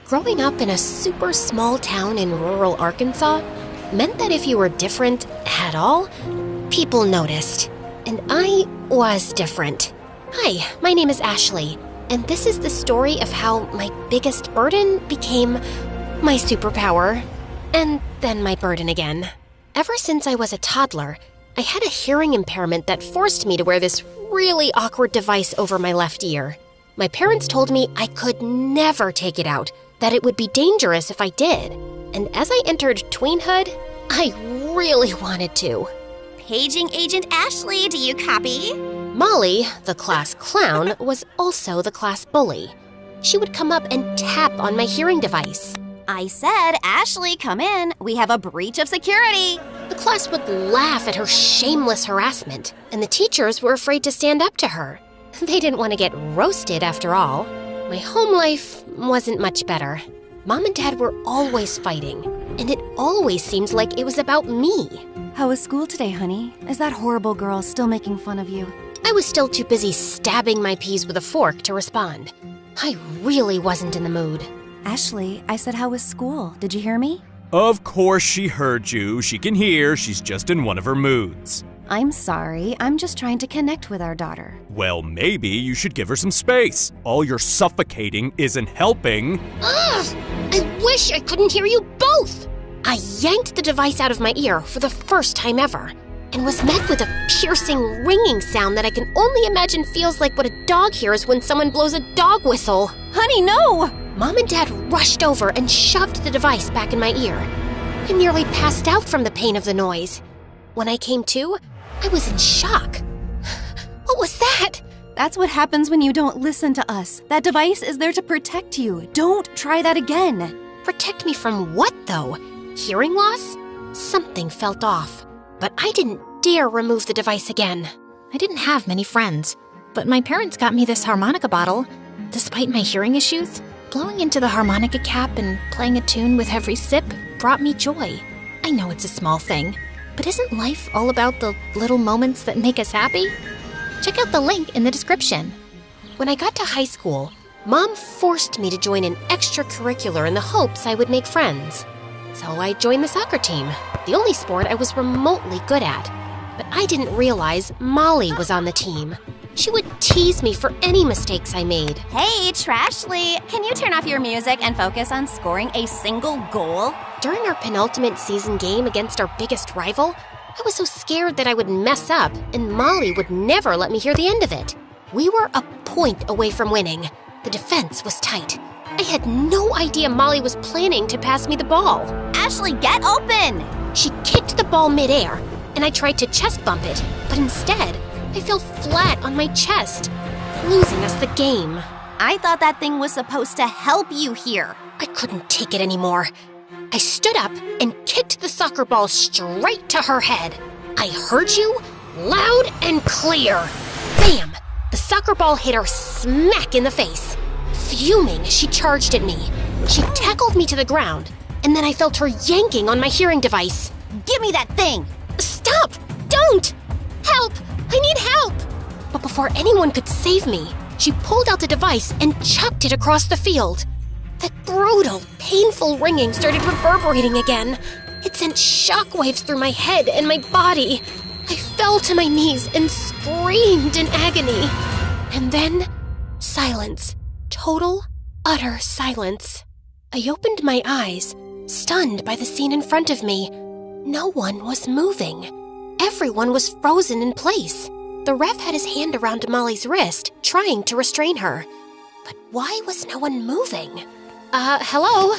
Growing up in a super small town in rural Arkansas meant that if you were different at all, people noticed. And I was different. Hi, my name is Ashley, and this is the story of how my biggest burden became my superpower, and then my burden again. Ever since I was a toddler, I had a hearing impairment that forced me to wear this really awkward device over my left ear. My parents told me I could never take it out, that it would be dangerous if I did. And as I entered tweenhood, I really wanted to. Paging Agent Ashley, do you copy? Molly, the class clown, was also the class bully. She would come up and tap on my hearing device. I said, Ashley, come in. We have a breach of security. The class would laugh at her shameless harassment, and the teachers were afraid to stand up to her. They didn't want to get roasted after all. My home life wasn't much better. Mom and Dad were always fighting, and it always seemed like it was about me. How was school today, honey? Is that horrible girl still making fun of you? I was still too busy stabbing my peas with a fork to respond. I really wasn't in the mood. Ashley, I said how was school? Did you hear me? Of course she heard you. She can hear. She's just in one of her moods. I'm sorry. I'm just trying to connect with our daughter. Well, maybe you should give her some space. All your suffocating isn't helping. Ugh! I wish I couldn't hear you both! I yanked the device out of my ear for the first time ever and was met with a piercing, ringing sound that I can only imagine feels like what a dog hears when someone blows a dog whistle. Honey, no! Mom and Dad rushed over and shoved the device back in my ear. I nearly passed out from the pain of the noise. When I came to, I was in shock. What was that? That's what happens when you don't listen to us. That device is there to protect you. Don't try that again. Protect me from what, though? Hearing loss? Something felt off, but I didn't dare remove the device again. I didn't have many friends, but my parents got me this harmonica bottle. Despite my hearing issues, blowing into the harmonica cap and playing a tune with every sip brought me joy. I know it's a small thing, but isn't life all about the little moments that make us happy? Check out the link in the description. When I got to high school, Mom forced me to join an extracurricular in the hopes I would make friends. So I joined the soccer team, the only sport I was remotely good at. But I didn't realize Molly was on the team. She would tease me for any mistakes I made. Hey, Trashly, can you turn off your music and focus on scoring a single goal? During our penultimate season game against our biggest rival, I was so scared that I would mess up, and Molly would never let me hear the end of it. We were a point away from winning. The defense was tight. I had no idea Molly was planning to pass me the ball. Ashley, get open! She kicked the ball midair, and I tried to chest bump it, but instead, I fell flat on my chest, losing us the game. I thought that thing was supposed to help you here. I couldn't take it anymore. I stood up and kicked the soccer ball straight to her head. I heard you loud and clear. Bam! The soccer ball hit her smack in the face. Fuming, she charged at me. She tackled me to the ground, and then I felt her yanking on my hearing device. Give me that thing! Stop! Don't! Help! I need help! But before anyone could save me, she pulled out the device and chucked it across the field. That brutal, painful ringing started reverberating again. It sent shockwaves through my head and my body. I fell to my knees and screamed in agony. And then, silence. Total, utter silence. I opened my eyes, stunned by the scene in front of me. No one was moving. Everyone was frozen in place. The ref had his hand around Molly's wrist, trying to restrain her. But why was no one moving? Hello?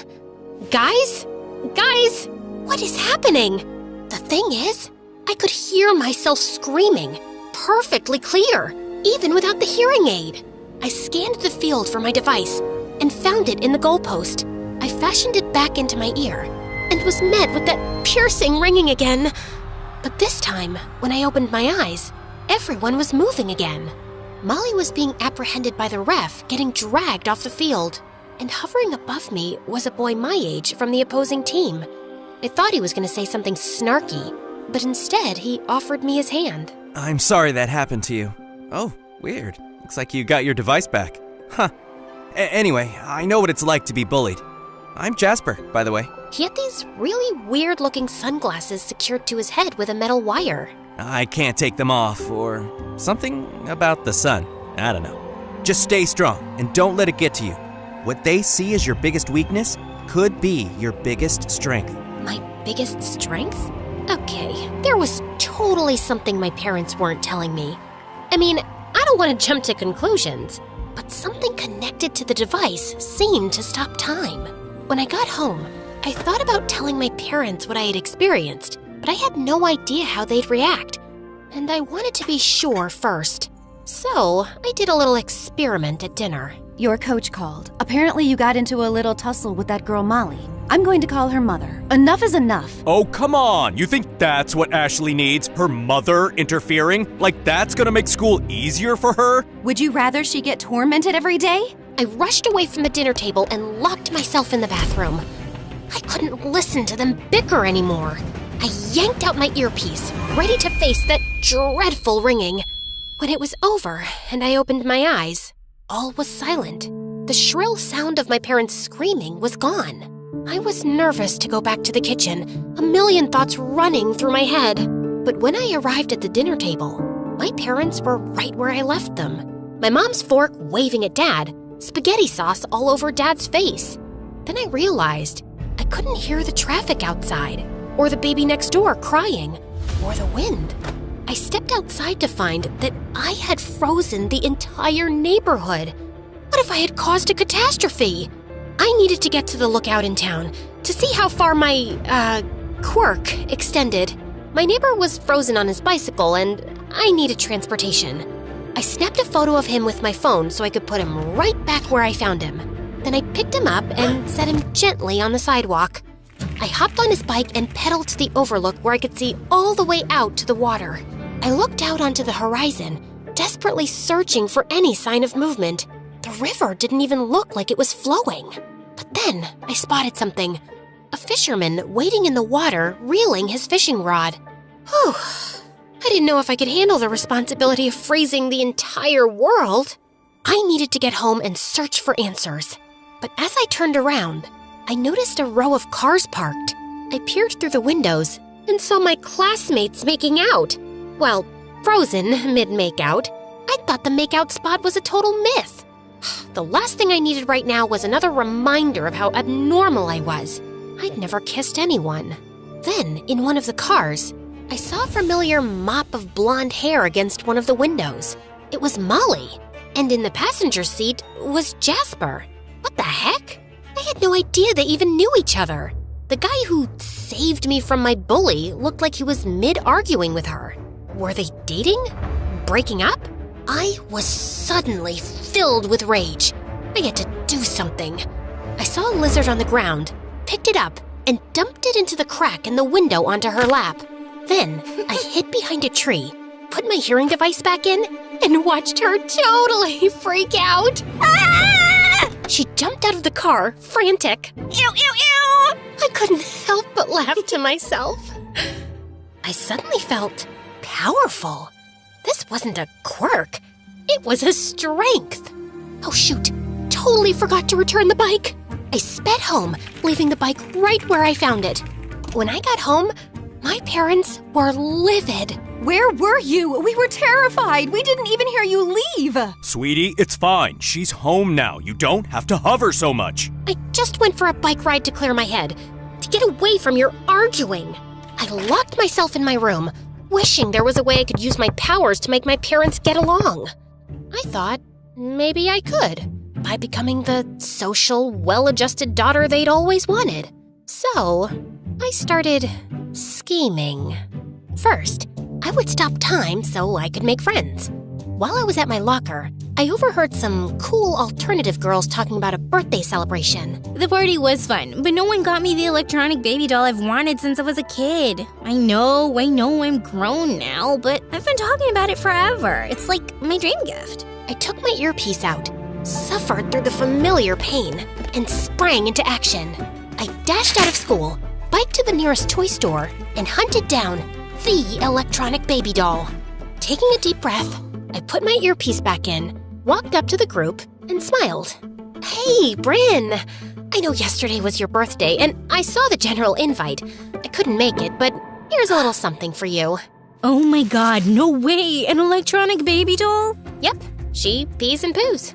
Guys? Guys? What is happening? The thing is, I could hear myself screaming, perfectly clear, even without the hearing aid. I scanned the field for my device and found it in the goalpost. I fashioned it back into my ear and was met with that piercing ringing again. But this time, when I opened my eyes, everyone was moving again. Molly was being apprehended by the ref, getting dragged off the field. And hovering above me was a boy my age from the opposing team. I thought he was going to say something snarky, but instead he offered me his hand. I'm sorry that happened to you. Oh, weird. Looks like you got your device back. Huh. Anyway, I know what it's like to be bullied. I'm Jasper, by the way. He had these really weird-looking sunglasses secured to his head with a metal wire. I can't take them off, or something about the sun. I don't know. Just stay strong and don't let it get to you. What they see as your biggest weakness could be your biggest strength. My biggest strength? Okay, there was totally something my parents weren't telling me. I mean, I don't want to jump to conclusions, but something connected to the device seemed to stop time. When I got home, I thought about telling my parents what I had experienced, but I had no idea how they'd react, and I wanted to be sure first. So, I did a little experiment at dinner. Your coach called. Apparently you got into a little tussle with that girl Molly. I'm going to call her mother. Enough is enough. Oh, come on. You think that's what Ashley needs? Her mother interfering? Like that's gonna make school easier for her? Would you rather she get tormented every day? I rushed away from the dinner table and locked myself in the bathroom. I couldn't listen to them bicker anymore. I yanked out my earpiece, ready to face that dreadful ringing. When it was over and I opened my eyes, all was silent. The shrill sound of my parents screaming was gone. I was nervous to go back to the kitchen, a million thoughts running through my head. But when I arrived at the dinner table, my parents were right where I left them. My mom's fork waving at Dad, spaghetti sauce all over Dad's face. Then I realized I couldn't hear the traffic outside, or the baby next door crying, or the wind. I stepped outside to find that I had frozen the entire neighborhood. What if I had caused a catastrophe? I needed to get to the lookout in town to see how far my, quirk extended. My neighbor was frozen on his bicycle and I needed transportation. I snapped a photo of him with my phone so I could put him right back where I found him. Then I picked him up and set him gently on the sidewalk. I hopped on his bike and pedaled to the overlook where I could see all the way out to the water. I looked out onto the horizon, desperately searching for any sign of movement. The river didn't even look like it was flowing. But then I spotted something. A fisherman waiting in the water, reeling his fishing rod. Whew. I didn't know if I could handle the responsibility of freezing the entire world. I needed to get home and search for answers. But as I turned around, I noticed a row of cars parked. I peered through the windows and saw my classmates making out. Well, frozen mid-makeout. I thought the makeout spot was a total myth. The last thing I needed right now was another reminder of how abnormal I was. I'd never kissed anyone. Then, in one of the cars, I saw a familiar mop of blonde hair against one of the windows. It was Molly, and in the passenger seat was Jasper. What the heck? I had no idea they even knew each other. The guy who saved me from my bully looked like he was mid-arguing with her. Were they dating? Breaking up? I was suddenly filled with rage. I had to do something. I saw a lizard on the ground, picked it up, and dumped it into the crack in the window onto her lap. Then I hid behind a tree, put my hearing device back in, and watched her totally freak out. Ah! She jumped out of the car, frantic. Ew, ew, ew! I couldn't help but laugh to myself. I suddenly felt powerful. This wasn't a quirk. It was a strength. Oh shoot, totally forgot to return the bike. I sped home, leaving the bike right where I found it. When I got home, my parents were livid. Where were you? We were terrified. We didn't even hear you leave. Sweetie, it's fine. She's home now. You don't have to hover so much. I just went for a bike ride to clear my head, to get away from your arguing. I locked myself in my room, wishing there was a way I could use my powers to make my parents get along. I thought maybe I could, by becoming the social, well-adjusted daughter they'd always wanted. So, I started scheming. First, I would stop time so I could make friends. While I was at my locker, I overheard some cool alternative girls talking about a birthday celebration. The party was fun, but no one got me the electronic baby doll I've wanted since I was a kid. I know, I'm grown now, but I've been talking about it forever. It's like my dream gift. I took my earpiece out, suffered through the familiar pain, and sprang into action. I dashed out of school, biked to the nearest toy store, and hunted down the electronic baby doll. Taking a deep breath, I put my earpiece back in, walked up to the group, and smiled. Hey, Bryn! I I know yesterday was your birthday, and I saw the general invite. I couldn't make it, but here's a little something for you. Oh my god, no way! An electronic baby doll? Yep, she pees and poos.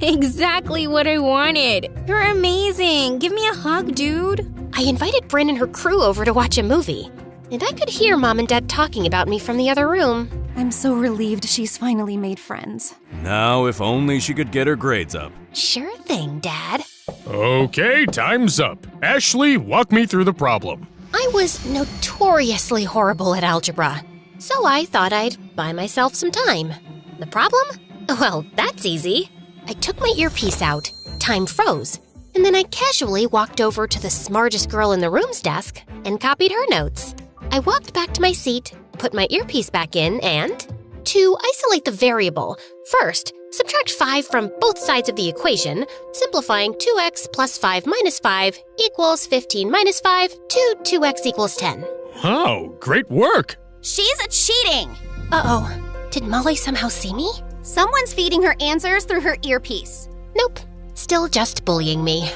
Exactly what I wanted. You're amazing. Give me a hug, dude. I invited Bryn and her crew over to watch a movie, and I could hear Mom and Dad talking about me from the other room. I'm so relieved she's finally made friends. Now, if only she could get her grades up. Sure thing, Dad. Okay, time's up. Ashley, walk me through the problem. I was notoriously horrible at algebra, so I thought I'd buy myself some time. The problem? Well, that's easy. I took my earpiece out, time froze, and then I casually walked over to the smartest girl in the room's desk and copied her notes. I walked back to my seat, put my earpiece back in, and to isolate the variable, first, subtract 5 from both sides of the equation, simplifying 2x plus 5 minus 5 equals 15 minus 5 to 2x equals 10. Oh, great work. She's cheating! Uh-oh, did Molly somehow see me? Someone's feeding her answers through her earpiece. Nope, still just bullying me.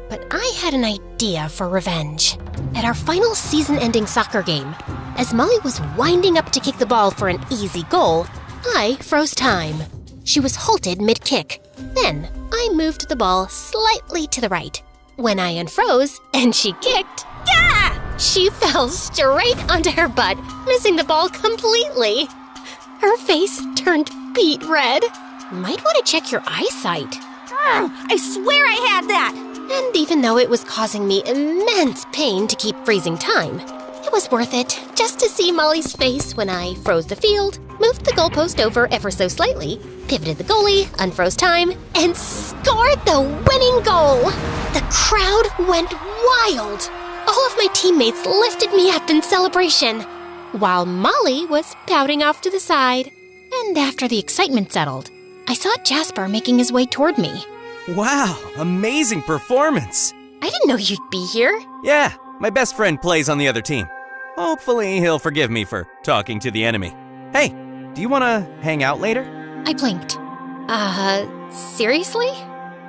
But I had an idea for revenge. At our final season-ending soccer game, as Molly was winding up to kick the ball for an easy goal, I froze time. She was halted mid-kick. Then, I moved the ball slightly to the right. When I unfroze and she kicked, yeah! She fell straight onto her butt, missing the ball completely. Her face turned beet red. Might want to check your eyesight. I swear I had that! And even though it was causing me immense pain to keep freezing time, it was worth it just to see Molly's face when I froze the field, moved the goalpost over ever so slightly, pivoted the goalie, unfroze time, and scored the winning goal. The crowd went wild. All of my teammates lifted me up in celebration, while Molly was pouting off to the side. And after the excitement settled, I saw Jasper making his way toward me. Wow, amazing performance. I didn't know you'd be here. Yeah, my best friend plays on the other team. Hopefully he'll forgive me for talking to the enemy. Hey, do you want to hang out later? I blinked. Seriously?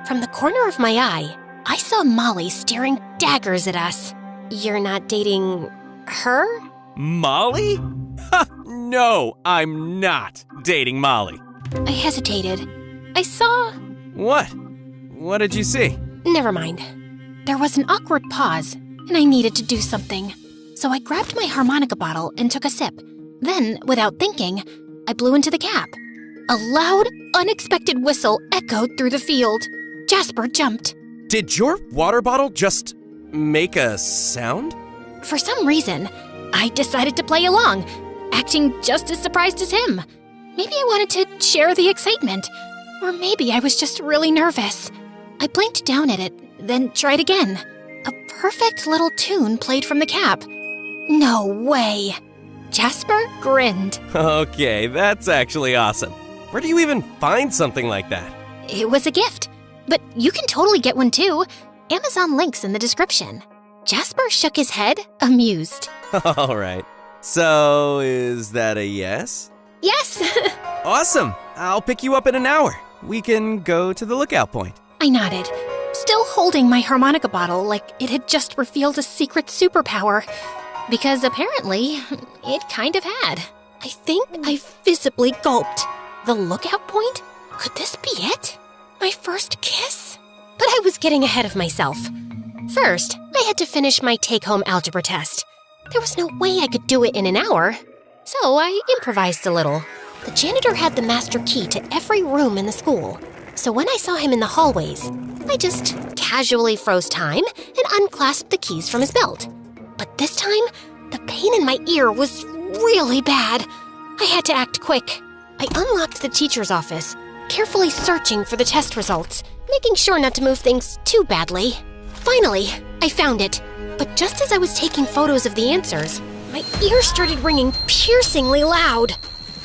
From the corner of my eye, I saw Molly staring daggers at us. You're not dating her? Molly? Ha, no, I'm not dating Molly. I hesitated. I saw... What? What did you see? Never mind. There was an awkward pause, and I needed to do something. So I grabbed my harmonica bottle and took a sip. Then, without thinking, I blew into the cap. A loud, unexpected whistle echoed through the field. Jasper jumped. Did your water bottle just make a sound? For some reason, I decided to play along, acting just as surprised as him. Maybe I wanted to share the excitement, or maybe I was just really nervous. I blinked down at it, then tried again. A perfect little tune played from the cap. No way! Jasper grinned. Okay, that's actually awesome. Where do you even find something like that? It was a gift, but you can totally get one too. Amazon links in the description. Jasper shook his head, amused. All right. So, is that a yes? Yes! Awesome! I'll pick you up in an hour. We can go to the lookout point. I nodded, still holding my harmonica bottle like it had just revealed a secret superpower. Because apparently, it kind of had. I think I visibly gulped. The lookout point? Could this be it? My first kiss? But I was getting ahead of myself. First, I had to finish my take-home algebra test. There was no way I could do it in an hour. So I improvised a little. The janitor had the master key to every room in the school. So when I saw him in the hallways, I just casually froze time and unclasped the keys from his belt. But this time, the pain in my ear was really bad. I had to act quick. I unlocked the teacher's office, carefully searching for the test results, making sure not to move things too badly. Finally, I found it. But just as I was taking photos of the answers, my ear started ringing piercingly loud.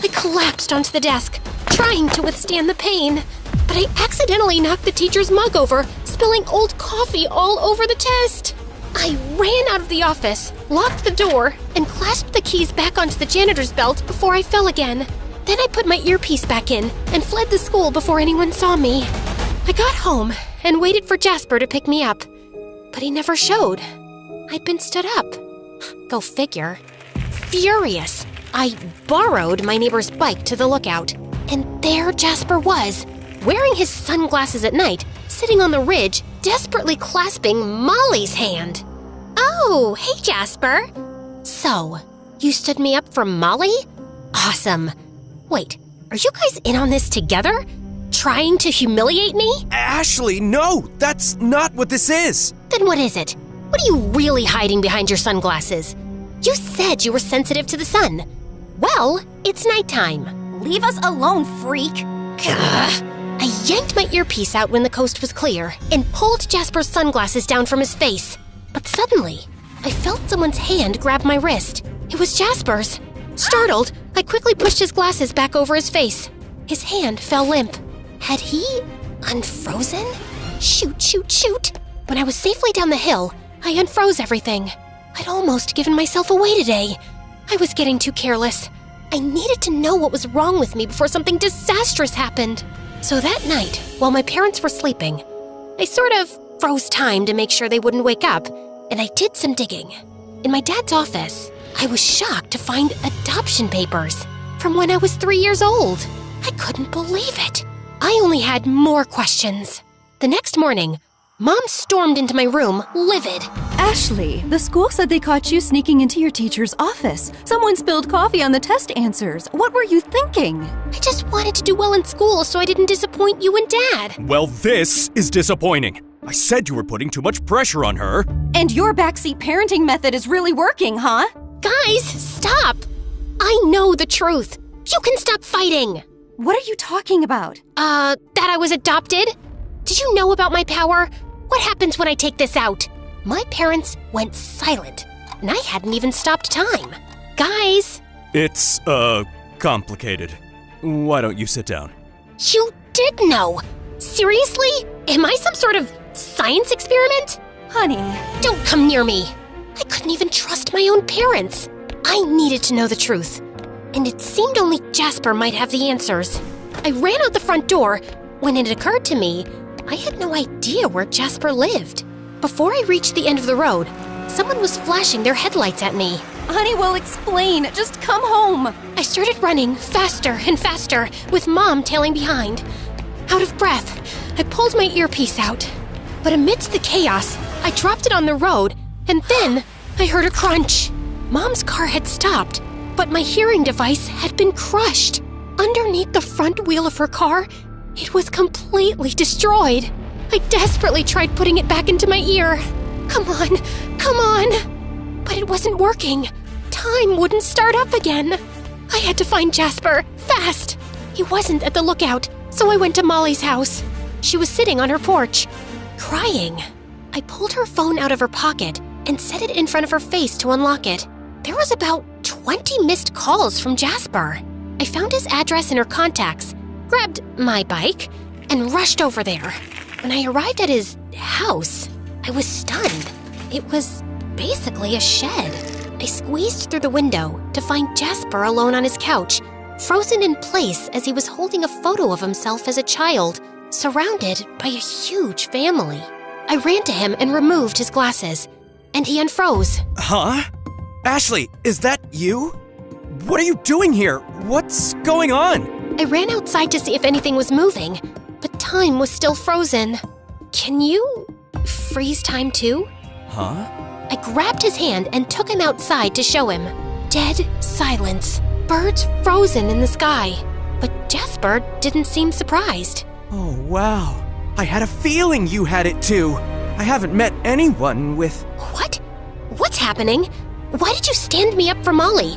I collapsed onto the desk, trying to withstand the pain. But I accidentally knocked the teacher's mug over, spilling old coffee all over the test. I ran out of the office, locked the door, and clasped the keys back onto the janitor's belt before I fell again. Then I put my earpiece back in and fled the school before anyone saw me. I got home and waited for Jasper to pick me up, but he never showed. I'd been stood up. Go figure. Furious, I borrowed my neighbor's bike to the lookout, and there Jasper was, wearing his sunglasses at night, sitting on the ridge, desperately clasping Molly's hand. Oh, hey, Jasper. So, you stood me up for Molly? Awesome. Wait, are you guys in on this together? Trying to humiliate me? Ashley, no! That's not what this is! Then what is it? What are you really hiding behind your sunglasses? You said you were sensitive to the sun. Well, it's nighttime. Leave us alone, freak. Gah. I yanked my earpiece out when the coast was clear and pulled Jasper's sunglasses down from his face. But suddenly, I felt someone's hand grab my wrist. It was Jasper's. Startled, I quickly pushed his glasses back over his face. His hand fell limp. Had he unfrozen? Shoot. When I was safely down the hill, I unfroze everything. I'd almost given myself away today. I was getting too careless. I needed to know what was wrong with me before something disastrous happened. So that night, while my parents were sleeping, I sort of froze time to make sure they wouldn't wake up, and I did some digging. In my dad's office, I was shocked to find adoption papers from when I was 3 years old. I couldn't believe it. I only had more questions. The next morning, Mom stormed into my room, livid. Ashley, the school said they caught you sneaking into your teacher's office. Someone spilled coffee on the test answers. What were you thinking? I just wanted to do well in school so I didn't disappoint you and Dad. Well, this is disappointing. I said you were putting too much pressure on her. And your backseat parenting method is really working, huh? Guys, stop! I know the truth. You can stop fighting. What are you talking about? That I was adopted? Did you know about my power? What happens when I take this out? My parents went silent, and I hadn't even stopped time. Guys! It's, complicated. Why don't you sit down? You did know! Seriously? Am I some sort of science experiment? Honey. Don't come near me. I couldn't even trust my own parents. I needed to know the truth. And it seemed only Jasper might have the answers. I ran out the front door when it occurred to me I had no idea where Jasper lived. Before I reached the end of the road, someone was flashing their headlights at me. Honey, we'll explain. Just come home. I started running faster and faster, with Mom tailing behind. Out of breath, I pulled my earpiece out. But amidst the chaos, I dropped it on the road, and then I heard a crunch. Mom's car had stopped, but my hearing device had been crushed. Underneath the front wheel of her car, it was completely destroyed. I desperately tried putting it back into my ear. Come on. But it wasn't working. Time wouldn't start up again. I had to find Jasper, fast. He wasn't at the lookout, so I went to Molly's house. She was sitting on her porch, crying. I pulled her phone out of her pocket and set it in front of her face to unlock it. There was about 20 missed calls from Jasper. I found his address in her contacts, grabbed my bike, and rushed over there. When I arrived at his house, I was stunned. It was basically a shed. I squeezed through the window to find Jasper alone on his couch, frozen in place as he was holding a photo of himself as a child, surrounded by a huge family. I ran to him and removed his glasses, and he unfroze. Huh? Ashley, is that you? What are you doing here? What's going on? I ran outside to see if anything was moving, but time was still frozen. Can you freeze time too? Huh? I grabbed his hand and took him outside to show him. Dead silence. Birds frozen in the sky. But Jasper didn't seem surprised. Oh, wow. I had a feeling you had it too. I haven't met anyone with... What? What's happening? Why did you stand me up for Molly?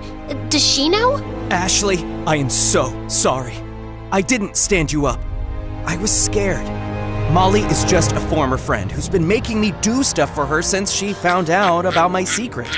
Does she know? Ashley, I am so sorry. I didn't stand you up. I was scared. Molly is just a former friend who's been making me do stuff for her since she found out about my secret.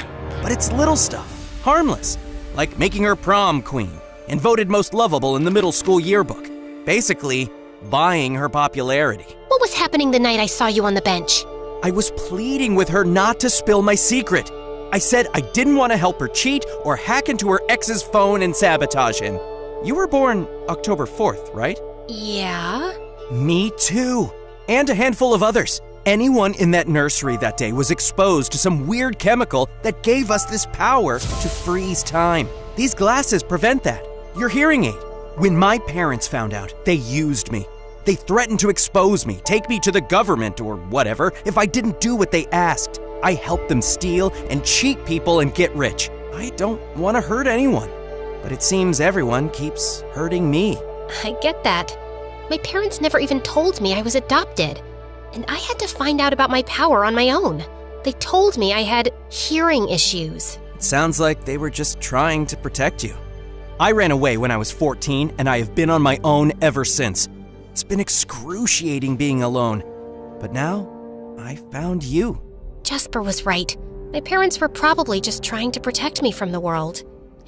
But it's little stuff, harmless, like making her prom queen and voted most lovable in the middle school yearbook. Basically, buying her popularity. What was happening the night I saw you on the bench? I was pleading with her not to spill my secret. I said I didn't want to help her cheat or hack into her ex's phone and sabotage him. You were born October 4th, right? Yeah? Me too. and a handful of others. Anyone in that nursery that day was exposed to some weird chemical that gave us this power to freeze time. These glasses prevent that. Your hearing aid. When my parents found out, they used me. They threatened to expose me, take me to the government or whatever if I didn't do what they asked. I helped them steal and cheat people and get rich. I don't want to hurt anyone, but it seems everyone keeps hurting me. I get that. My parents never even told me I was adopted, and I had to find out about my power on my own. They told me I had hearing issues. It sounds like they were just trying to protect you. I ran away when I was 14, and I have been on my own ever since. It's been excruciating being alone, but now I found you. Jasper was right. My parents were probably just trying to protect me from the world.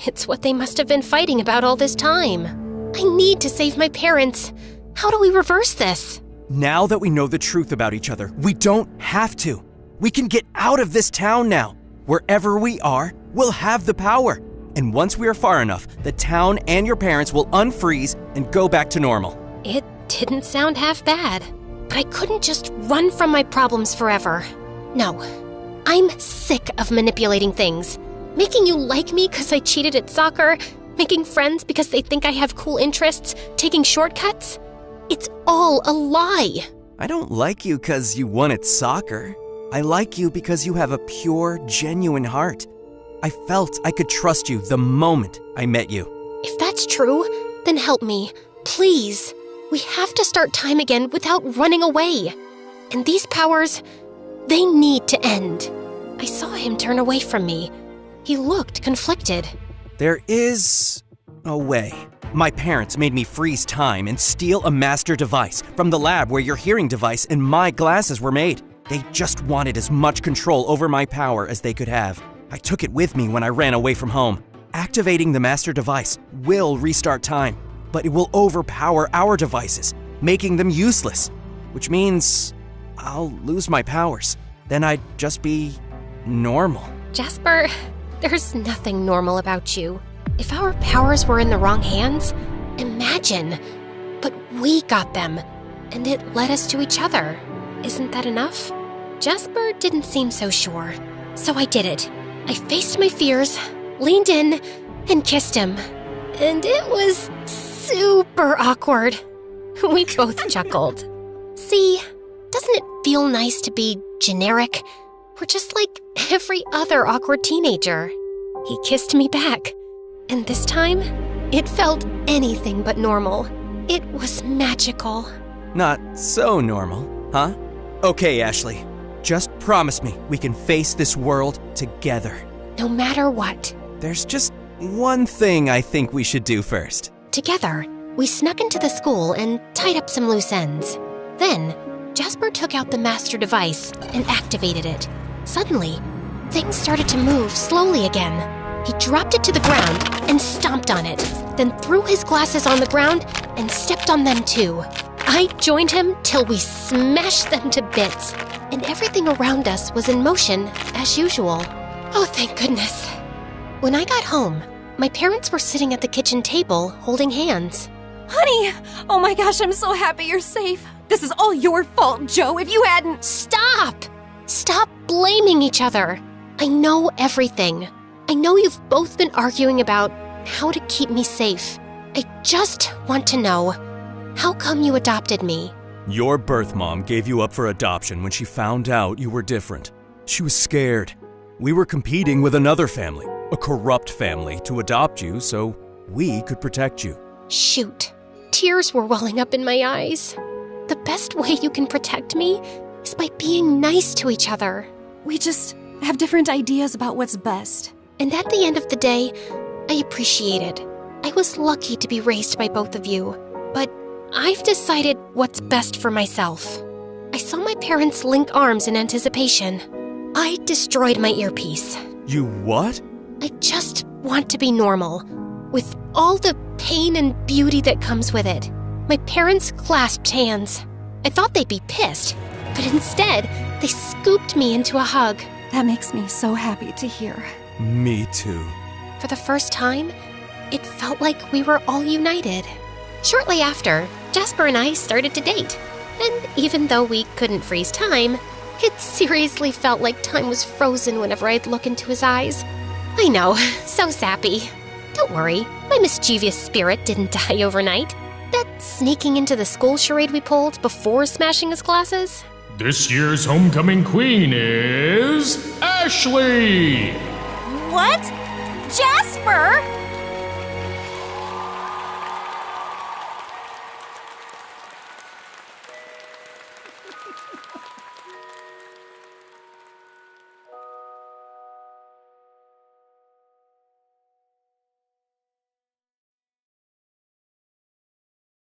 It's what they must have been fighting about all this time. I need to save my parents. How do we reverse this? Now that we know the truth about each other, we don't have to. We can get out of this town now. Wherever we are, we'll have the power. And once we are far enough, the town and your parents will unfreeze and go back to normal. It didn't sound half bad, but I couldn't just run from my problems forever. No, I'm sick of manipulating things. Making you like me because I cheated at soccer, making friends because they think I have cool interests, taking shortcuts. It's all a lie. I don't like you because you won at soccer. I like you because you have a pure, genuine heart. I felt I could trust you the moment I met you. If that's true, then help me, please. We have to start time again without running away. And these powers, they need to end. I saw him turn away from me. He looked conflicted. There is a way. My parents made me freeze time and steal a master device from the lab where your hearing device and my glasses were made. They just wanted as much control over my power as they could have. I took it with me when I ran away from home. Activating the master device will restart time, but it will overpower our devices, making them useless, which means I'll lose my powers. Then I'd just be normal. Jasper, there's nothing normal about you. If our powers were in the wrong hands, imagine. But we got them, and it led us to each other. Isn't that enough? Jasper didn't seem so sure, so I did it. I faced my fears, leaned in, and kissed him. And it was super awkward. We both chuckled. See, doesn't it feel nice to be generic? We're just like every other awkward teenager. He kissed me back, and this time, it felt anything but normal. It was magical. Not so normal, huh? Okay, Ashley. Just promise me we can face this world together. No matter what. There's just one thing I think we should do first. Together, we snuck into the school and tied up some loose ends. Then, Jasper took out the master device and activated it. Suddenly, things started to move slowly again. He dropped it to the ground and stomped on it, then threw his glasses on the ground and stepped on them too. I joined him till we smashed them to bits, and everything around us was in motion as usual. Oh, thank goodness. When I got home, my parents were sitting at the kitchen table holding hands. Honey! Oh my gosh, I'm so happy you're safe. This is all your fault, Joe. If you hadn't... Stop! Stop blaming each other. I know everything. I know you've both been arguing about how to keep me safe. I just want to know, how come you adopted me? Your birth mom gave you up for adoption when she found out you were different. She was scared. We were competing with another family, a corrupt family, to adopt you so we could protect you. Shoot. Tears were welling up in my eyes. The best way you can protect me is by being nice to each other. We just have different ideas about what's best. And at the end of the day, I appreciate it. I was lucky to be raised by both of you, but I've decided what's best for myself. I saw my parents link arms in anticipation. I destroyed my earpiece. You what? I just want to be normal, with all the pain and beauty that comes with it. My parents clasped hands. I thought they'd be pissed, but instead, they scooped me into a hug. That makes me so happy to hear. Me too. For the first time, it felt like we were all united. Shortly after, Jasper and I started to date. And even though we couldn't freeze time, it seriously felt like time was frozen whenever I'd look into his eyes. I know, so sappy. Don't worry, my mischievous spirit didn't die overnight. That sneaking into the school charade we pulled before smashing his glasses? This year's homecoming queen is Ashley! What? Jasper?